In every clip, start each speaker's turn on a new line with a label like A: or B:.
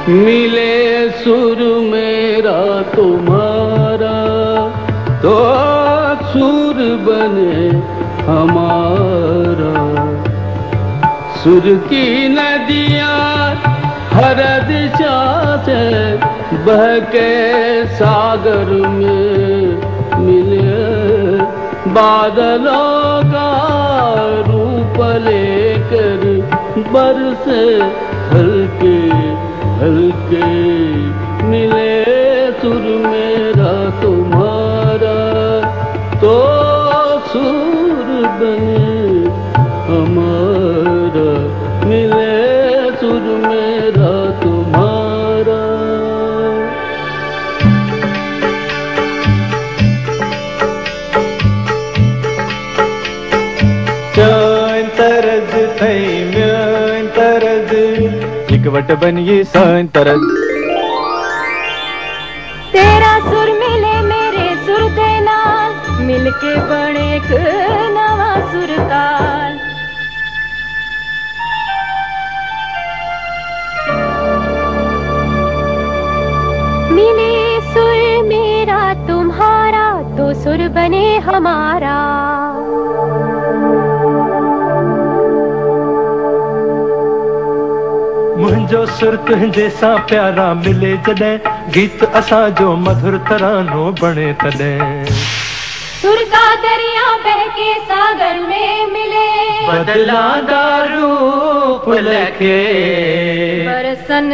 A: मिले सुर मेरा तुम्हारा तो सुर बने हमारा। सुर की नदियाँ हर दिशा से बह के सागर में मिले, बादलों का रूप लेकर बरसे हल्के हल्के। मिले सुर मेरा तुम्हारा तो सुर बने हमारा। मिले सुर मेरा तुम्हारा।
B: सान तरज थई म्यान तरज इकवट बनिए सान तरज।
C: तेरा सुर मिले मेरे सुर दे नाल, मिलके बने एक नवा सुर ताल। मिले सुर मेरा तुम्हारा तो सुर बने हमारा।
B: मुंहिंजो सुर तुंहिंजे सां प्यारा मिले जॾहिं, गीत असां जो मधुर तरानो बणे तॾहिं।
C: सुर का दरिया बह के सागर में मिले,
B: बदलांदा रूप लखे
C: बरसन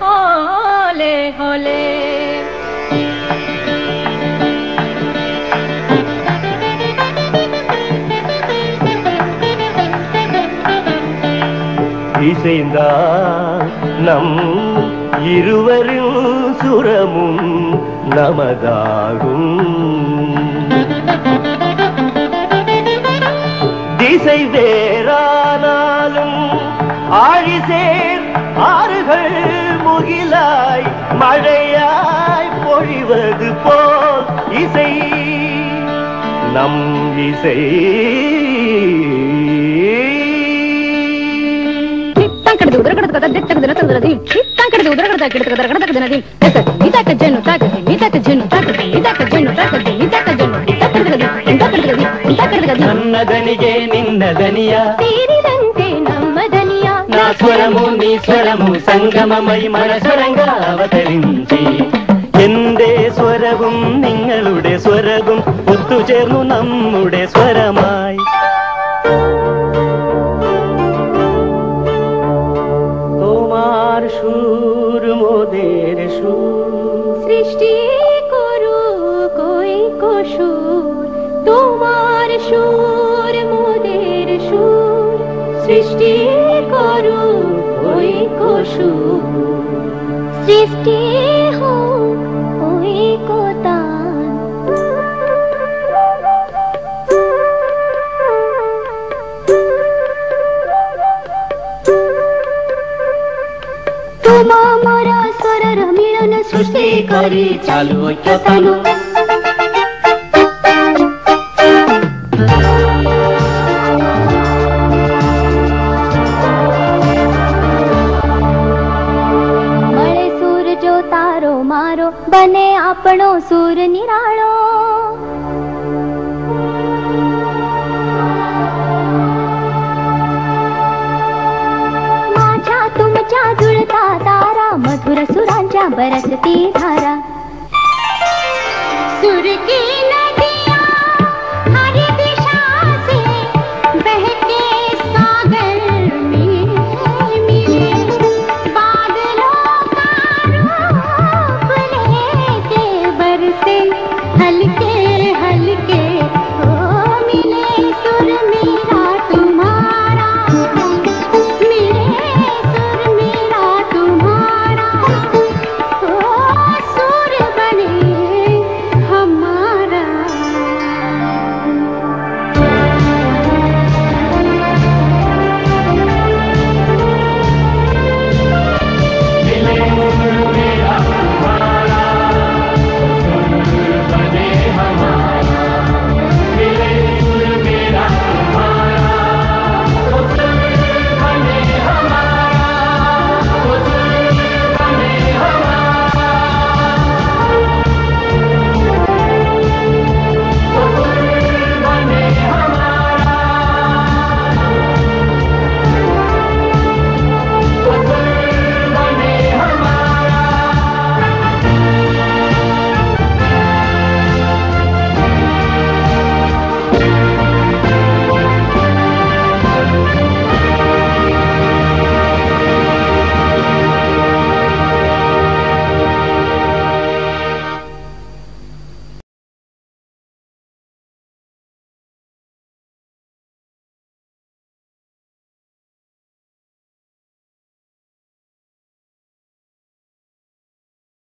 C: होले होले।
B: இசைந்தா நம் இருவரின் சுரமும் நமதாகும். திசை வேறானாலும் ஆழிசேர் ஆறுகள் முகிலாய் மழையாய் பொழிவது போல் இசை நம் இசை. నన్నదనిగే నిన్నదనియా
C: తీరిదంతే నమ్మదనియా.
B: నా స్వరము నీ స్వరము సంగమమై మన സ്വരങ്ങൾ അവതరించి എന്റെ സ്വരവും നിങ്ങളുടെ സ്വരവും ഒത്തുചേർന്നു നമ്മുടെ സ്വരമായി. তোমার সুর মোদের সুর,
C: সৃষ্টি করু কই সুর। তোমার সুর মোদের সুর, সৃষ্টি করু কই সুর। সৃষ্টি হোক ওই কোতান। তোমা মোরা স্বরর মিলন সৃষ্টি করি চালু ঐক্যতানু। મળે સૂર જો તારો મારો, બને આપણો સૂર નિરાળો। माझ्या तुमच्या जुळता तारा, मधुर सुरांच्या बरसती धारा।